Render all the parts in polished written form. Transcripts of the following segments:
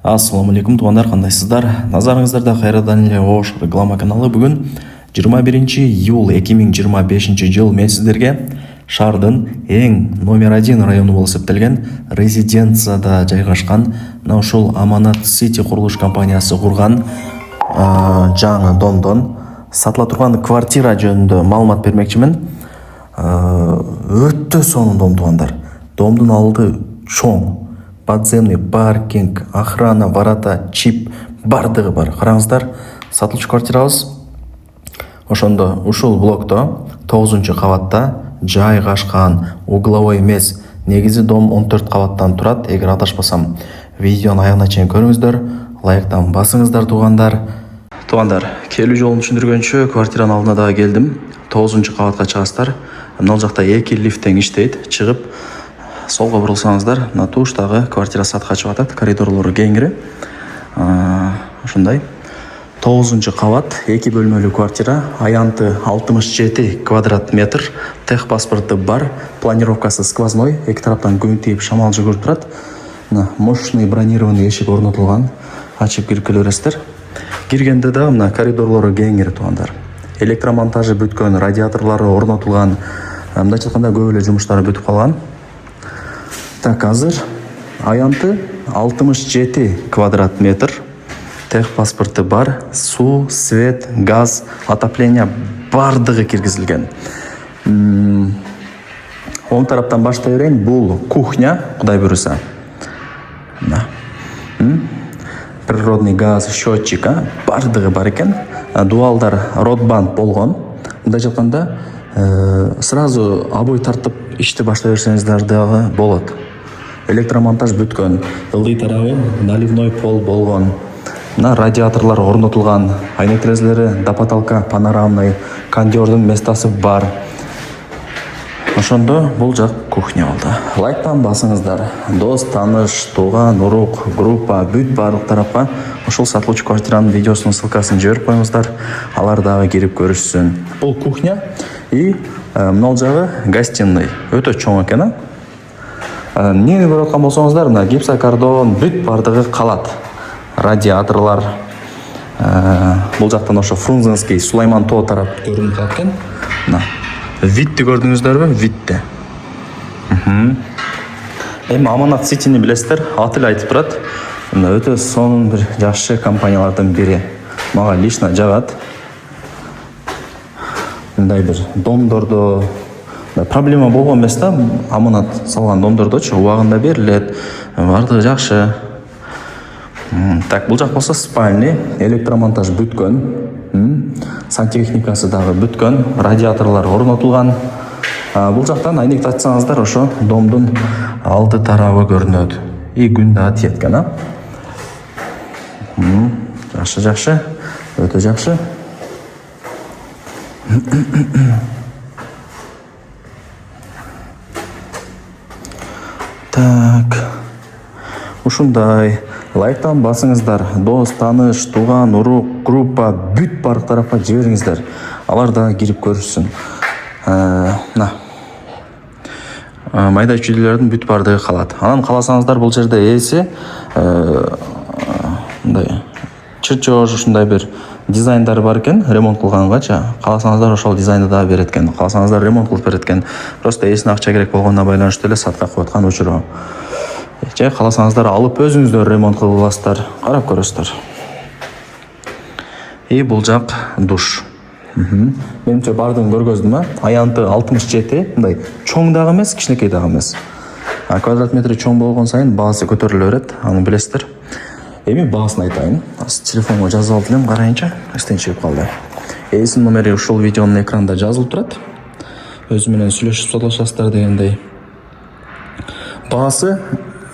Ассаламу алейкум, туғандар, қандайсыздар? Назарыңыздарда қайрадан эле Ош реклама каналы. Бүгін 21 июл 2025 жыл мен сіздерге шаардын эң номер 1 району болуп эсептелген резиденцияда жайгашкан мына ушул Аманат Сити курулуш компаниясы курган жаңы домдон сатыла турган квартира жөнүндө маалымат бермекчимин. Өтө сонун дом, туғандар. Домдун алды чоң. Подземный паркинг, охрана, ворота, чип бардыгы бар. Караңыздар, сатылчу квартирабыз ошондо ушул блокто 9-кабатта жайгашкан, угловой эмес. Негизи дом 14 кабаттан турат. Эгер адашпасам, видеону аягына чейин көрүңүздөр, лайктан басыңыздар, туугандар. Туугандар, келүү жолун түшүндүргөнчө квартиранын алдына дагы келдим. 9-кабатка чыгасыздар. Мына жакта 2 лифт тең иштейт. Чыгып солға бұрылсаңыздар, мына туштагы квартира сатқа чыгып атат, коридорлору кеңири. Ушундай 9-кабат, 2 бөлмөлүү квартира, аянты 67 квадрат метр, тех паспорты бар, планировкасы сквозной, эки тараптан күн тийип шамал жүгүрүп турат. Мына мощный бронированный эшик орнотулган, ачып кирип келе бересиздер. Киргенде дагы мына коридорлору кеңири, туугандар. Электромонтажы бүткөн, радиаторлору орнотулган, мындайча айтканда көп эле жумуштары бүтүп калган. Так, азыр аянты 67 квадрат метр, тех паспорты бар, суу, свет, газ, отопление бардыгы киргизилген. Оң тараптан баштай берейин, бул кухня, кудай буюрса. Природный газ, счетчик, бардыгы бар экен. Дуалдар родбанд болгон. Мындайча айтканда, сразу обой тартып ишти баштай берсеңиздер дагы болот. Электромонтаж бүткөн, ылдый тарабы наливной пол болгон. Мына радиаторлор орнотулган, айнек терезелери до потолка панорамный, кондёрдун местасы бар. Ошондо бул жак кухня болду. Лайктан басыңыздар. Дос, тааныш, тууган, урук, группа, бүт барлык тарапка ушул сатылуучу квартиранын видеосунун ссылкасын жиберип коюңуздар. Алар дагы кирип көрүшсүн. Бул кухня и мына жагы гостиный. Өтө чоң экен. Эмнени көрүп аткан болсоңуздар, мына гипсокартон бүт бардыгы калат. Радиаторлор, бул жактан ошо Фрунзенский, Сулайман Тоо тарап көрүнүп калат экен. Мына витти көрдүңүздөрбү? Витти. Эми Аманат Ситини билесиздер, аты эле айтып турат. Мына өтө сонун бир жакшы компаниялардын бири. Мага лично жагат. Мындай бир домдордо проблема болгон эмес да, Аманат салган домдордочу убагында берилет, бардыгы жакшы. Так, бул жак болсо спальный, электромонтаж бүткөн, сантехникасы дагы бүткөн, радиаторлор орнотулган. Бул жактан айнекти ачсаңыздар, ошо домдун алды тарабы көрүнөт. И күн дагы тиет экен, Жакшы, өтө жакшы. Так, ушундай. Лайктан басыңыздар. Дос, тааныш, тууган, урук, группа, бүт барлык тарапка жибериңиздер. Алар да кирип көрүшсүн. Майда чүйдөлөрдүн бүт бардыгы калат. Анан кааласаңыздар, бул жерде эси мындай чырчош, ушундай бир дизайндары бар экен, ремонт кылгангачы. Кааласаңыздар, ошол дизайнды да берет экен. Кааласаңыздар, ремонт кылып берет экен. Просто эсине акча керек болгонуна байланыштуу эле сатка коюп аткан учуру. Же кааласаңыздар, алып өзүңүздөр ремонт кылып аласыздар, карап көрөсүздөр. И бул жак душ. Менимче бардыгын көргөздүм, аянты 67, мындай чоң дагы эмес, кичинекей дагы эмес. Квадрат метри чоң болгон сайын баасы көтөрүлө берет, аны билесиздер. Эми баасын айтайын. Телефонго жазып алып элем, карайынчы, эстен чыгып калды. Эсин номери ушул видеонун экранында жазылып турат. Өзү менен сүйлөшүп сотлошасыздар дегендей. Баасы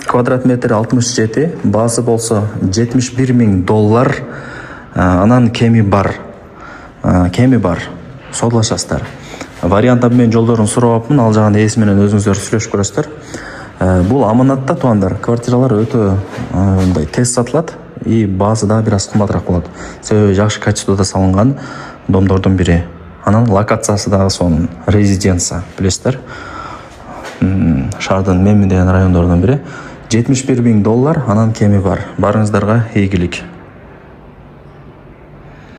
квадрат метр 67, баасы болсо $71,000, анан кеми бар. Сотлашасыздар. Варианты мен жолдорун сурап, ал жагын эси менен өзүңүздөр сүйлөшүп көрөсүздөр. Бул Аманатта, туугандар, квартиралар өтө мындай тез сатылат и баасы да бир аз кымбатыраак болот. Себеби жакшы качествода салынган домдордун бири. Анан локациясы дагы сонун, резиденция, билесиздер. Шаардын меми деген райондордун бири. $71.000, анан кеми бар. Барыңыздарга ийгилик.